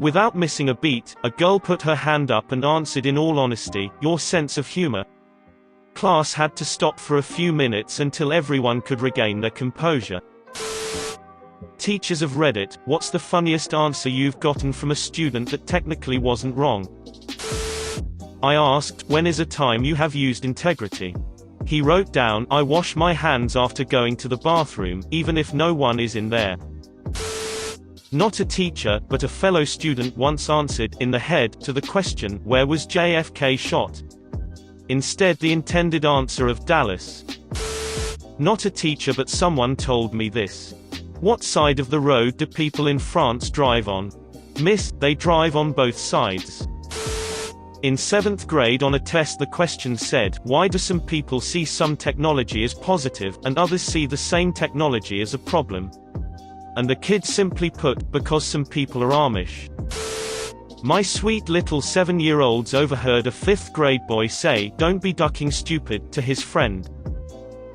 Without missing a beat, a girl put her hand up and answered in all honesty, "Your sense of humor." Class had to stop for a few minutes until everyone could regain their composure. Teachers of Reddit, what's the funniest answer you've gotten from a student that technically wasn't wrong? I asked, when is a time you have used integrity? He wrote down, I wash my hands after going to the bathroom, even if no one is in there. Not a teacher, but a fellow student once answered, in the head, to the question, where was JFK shot? Instead the intended answer of Dallas. Not a teacher but someone told me this. What side of the road do people in France drive on? Miss, they drive on both sides. In 7th grade on a test the question said, why do some people see some technology as positive, and others see the same technology as a problem? And the kid simply put, because some people are Amish. My sweet little 7-year-olds overheard a 5th grade boy say, don't be ducking stupid, to his friend.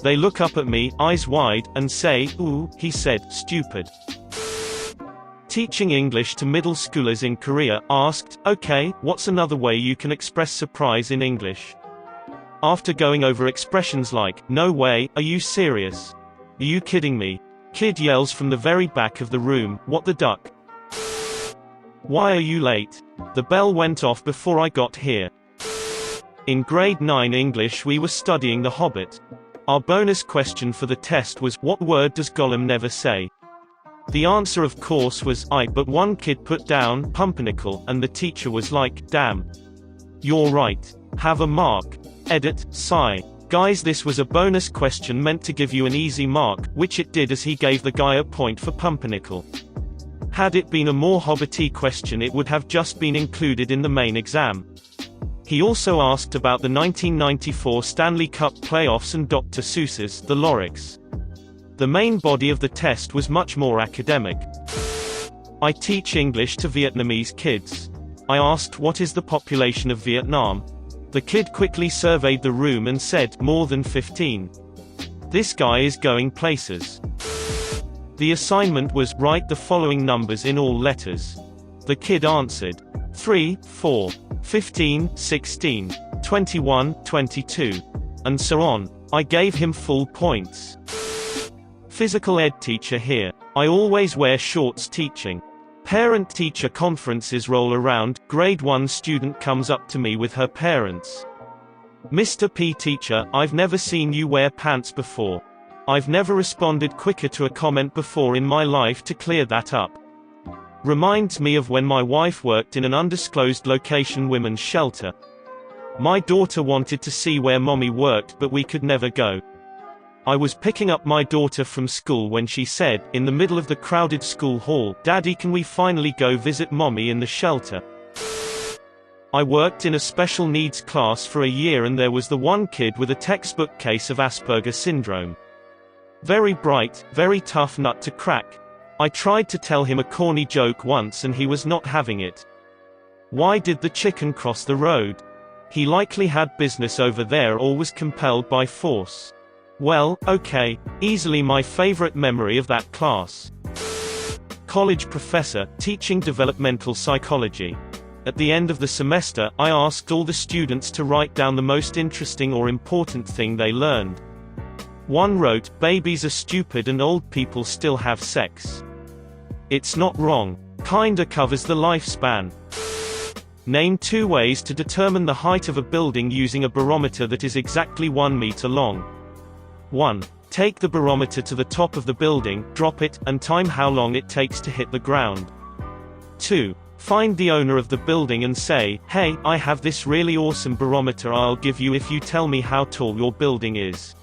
They look up at me, eyes wide, and say, ooh, he said, stupid. Teaching English to middle schoolers in Korea, asked, okay, what's another way you can express surprise in English? After going over expressions like, no way, are you serious? Are you kidding me? Kid yells from the very back of the room, what the duck? Why are you late? The bell went off before I got here. In grade 9 English we were studying The Hobbit. Our bonus question for the test was, what word does Gollum never say? The answer of course was, I, but one kid put down, pumpernickel, and the teacher was like, damn. You're right. Have a mark. Edit, sigh. Guys, this was a bonus question meant to give you an easy mark, which it did as he gave the guy a point for pumpernickel. Had it been a more hobbity question it would have just been included in the main exam. He also asked about the 1994 Stanley Cup playoffs and Dr. Seuss's The Lyrics. The main body of the test was much more academic. I teach English to Vietnamese kids. I asked, what is the population of Vietnam? The kid quickly surveyed the room and said, more than 15. This guy is going places. The assignment was, write the following numbers in all letters. The kid answered, 3, 4, 15, 16, 21, 22, and so on. I gave him full points. Physical ed teacher here. I always wear shorts teaching. Parent-teacher conferences roll around, grade 1 student comes up to me with her parents. Mr. P teacher, I've never seen you wear pants before. I've never responded quicker to a comment before in my life to clear that up. Reminds me of when my wife worked in an undisclosed location women's shelter. My daughter wanted to see where mommy worked but we could never go. I was picking up my daughter from school when she said, in the middle of the crowded school hall, Daddy, can we finally go visit mommy in the shelter? I worked in a special needs class for a year and there was the one kid with a textbook case of Asperger syndrome. Very bright, very tough nut to crack. I tried to tell him a corny joke once and he was not having it. Why did the chicken cross the road? He likely had business over there or was compelled by force. Well, okay, easily my favorite memory of that class. College professor, teaching developmental psychology. At the end of the semester, I asked all the students to write down the most interesting or important thing they learned. One wrote, babies are stupid and old people still have sex. It's not wrong. Kinda covers the lifespan. Name 2 ways to determine the height of a building using a barometer that is exactly 1 meter long. 1. Take the barometer to the top of the building, drop it, and time how long it takes to hit the ground. 2. Find the owner of the building and say, hey, I have this really awesome barometer I'll give you if you tell me how tall your building is.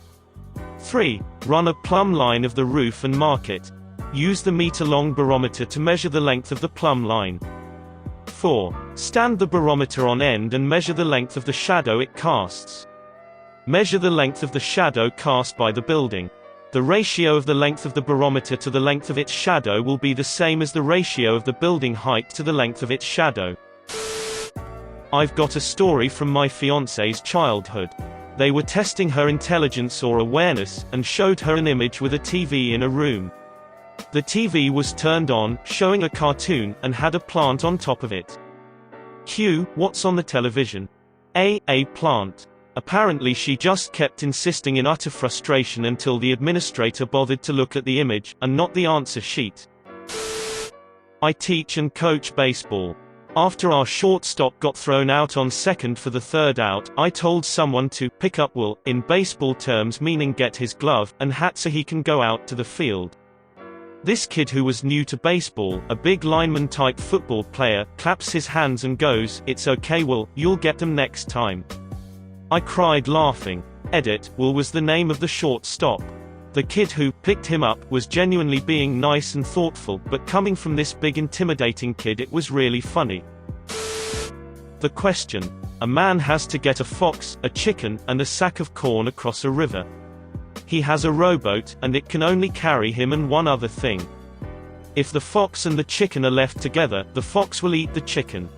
3. Run a plumb line of the roof and mark it. Use the meter-long barometer to measure the length of the plumb line. 4. Stand the barometer on end and measure the length of the shadow it casts. Measure the length of the shadow cast by the building. The ratio of the length of the barometer to the length of its shadow will be the same as the ratio of the building height to the length of its shadow. I've got a story from my fiancée's childhood. They were testing her intelligence or awareness, and showed her an image with a TV in a room. The TV was turned on, showing a cartoon, and had a plant on top of it. Q. What's on the television? A plant. Apparently she just kept insisting in utter frustration until the administrator bothered to look at the image, and not the answer sheet. I teach and coach baseball. After our shortstop got thrown out on second for the third out, I told someone to pick up Will, in baseball terms meaning get his glove and hat so he can go out to the field. This kid who was new to baseball, a big lineman-type football player, claps his hands and goes, "It's okay Will, you'll get them next time." I cried laughing. Edit, Will was the name of the shortstop. The kid who picked him up was genuinely being nice and thoughtful, but coming from this big intimidating kid it was really funny. The question. A man has to get a fox, a chicken, and a sack of corn across a river. He has a rowboat, and it can only carry him and one other thing. If the fox and the chicken are left together, the fox will eat the chicken.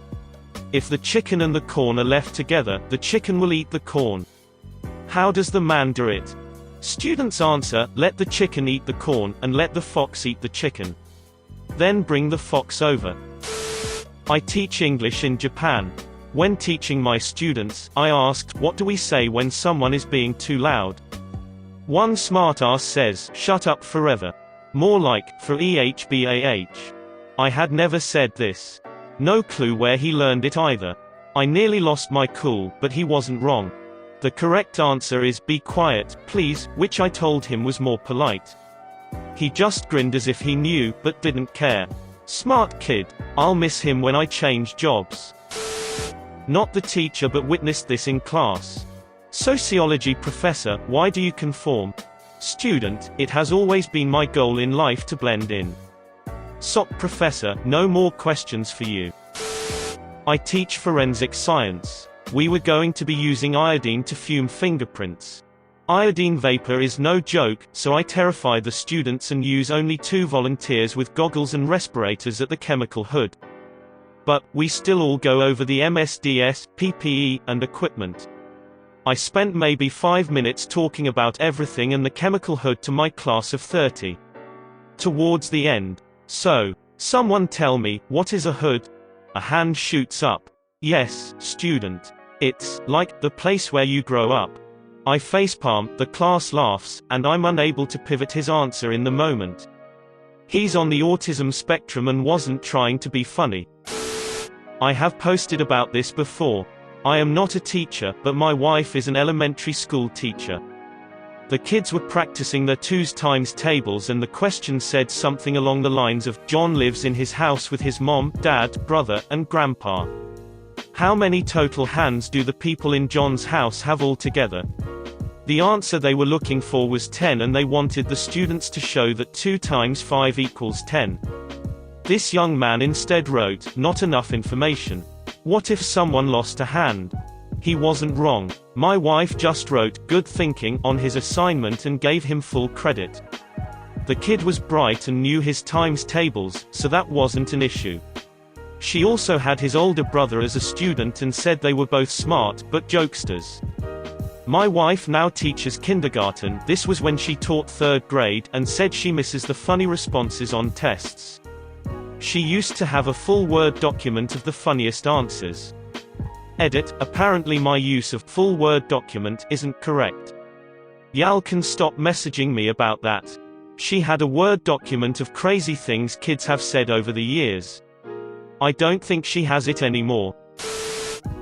If the chicken and the corn are left together, the chicken will eat the corn. How does the man do it? Students answer, let the chicken eat the corn, and let the fox eat the chicken. Then bring the fox over. I teach English in Japan. When teaching my students, I asked, what do we say when someone is being too loud? One smartass says, shut up forever. More like, for ehbah. I had never said this. No clue where he learned it either. I nearly lost my cool, but he wasn't wrong. The correct answer is be quiet, please, which I told him was more polite. He just grinned as if he knew, but didn't care. Smart kid. I'll miss him when I change jobs. Not the teacher but witnessed this in class. Sociology professor, why do you conform? Student, it has always been my goal in life to blend in. Sock professor, no more questions for you. I teach forensic science. We were going to be using iodine to fume fingerprints. Iodine vapor is no joke, so I terrify the students and use only 2 volunteers with goggles and respirators at the chemical hood. But, we still all go over the MSDS, PPE, and equipment. I spent maybe 5 minutes talking about everything and the chemical hood to my class of 30. Towards the end. So, someone tell me, what is a hood? A hand shoots up. Yes, student. It's like the place where you grow up. I facepalm, the class laughs, and I'm unable to pivot his answer in the moment. He's on the autism spectrum and wasn't trying to be funny. I have posted about this before. I am not a teacher, but my wife is an elementary school teacher. The kids were practicing their 2's times tables and the question said something along the lines of, John lives in his house with his mom, dad, brother, and grandpa. How many total hands do the people in John's house have altogether? The answer they were looking for was 10 and they wanted the students to show that 2 times 5 equals 10. This young man instead wrote, not enough information. What if someone lost a hand? He wasn't wrong. My wife just wrote, good thinking, on his assignment and gave him full credit. The kid was bright and knew his times tables, so that wasn't an issue. She also had his older brother as a student and said they were both smart, but jokesters. My wife now teaches kindergarten, this was when she taught 3rd grade, and said she misses the funny responses on tests. She used to have a full Word document of the funniest answers. Edit, apparently my use of full Word document isn't correct. Y'all can stop messaging me about that. She had a Word document of crazy things kids have said over the years. I don't think she has it anymore.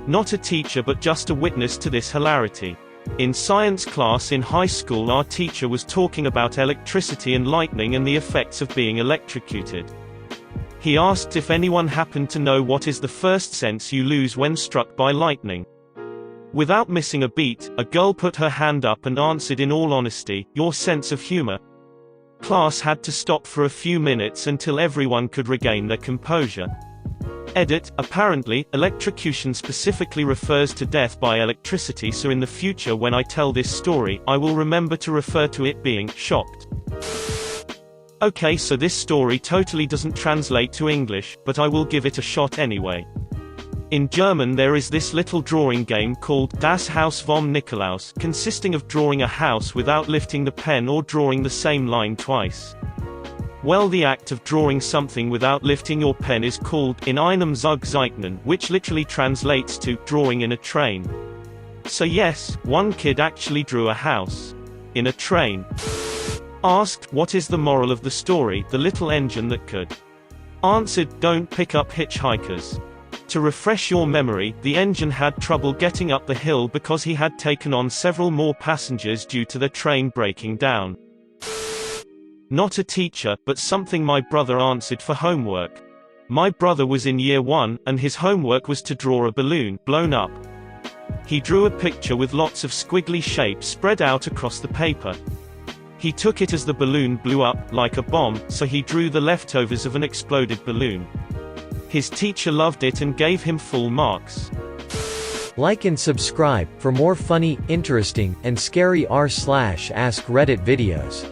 Not a teacher but just a witness to this hilarity. In science class in high school our teacher was talking about electricity and lightning and the effects of being electrocuted. He asked if anyone happened to know what is the first sense you lose when struck by lightning. Without missing a beat, a girl put her hand up and answered in all honesty, your sense of humor. Class had to stop for a few minutes until everyone could regain their composure. Edit, apparently, electrocution specifically refers to death by electricity, so in the future when I tell this story, I will remember to refer to it being shocked. Okay, so this story totally doesn't translate to English, but I will give it a shot anyway. In German there is this little drawing game called Das Haus vom Nikolaus, consisting of drawing a house without lifting the pen or drawing the same line twice. Well, the act of drawing something without lifting your pen is called in einem Zug zeichnen, which literally translates to drawing in a train. So yes, one kid actually drew a house in a train. Asked, what is the moral of the story, the little engine that could? Answered, don't pick up hitchhikers. To refresh your memory, the engine had trouble getting up the hill because he had taken on several more passengers due to the train breaking down. Not a teacher, but something my brother answered for homework. My brother was in year 1, and his homework was to draw a balloon blown up. He drew a picture with lots of squiggly shapes spread out across the paper. He took it as the balloon blew up, like a bomb, so he drew the leftovers of an exploded balloon. His teacher loved it and gave him full marks. Like and subscribe for more funny, interesting, and scary r/ask Reddit videos.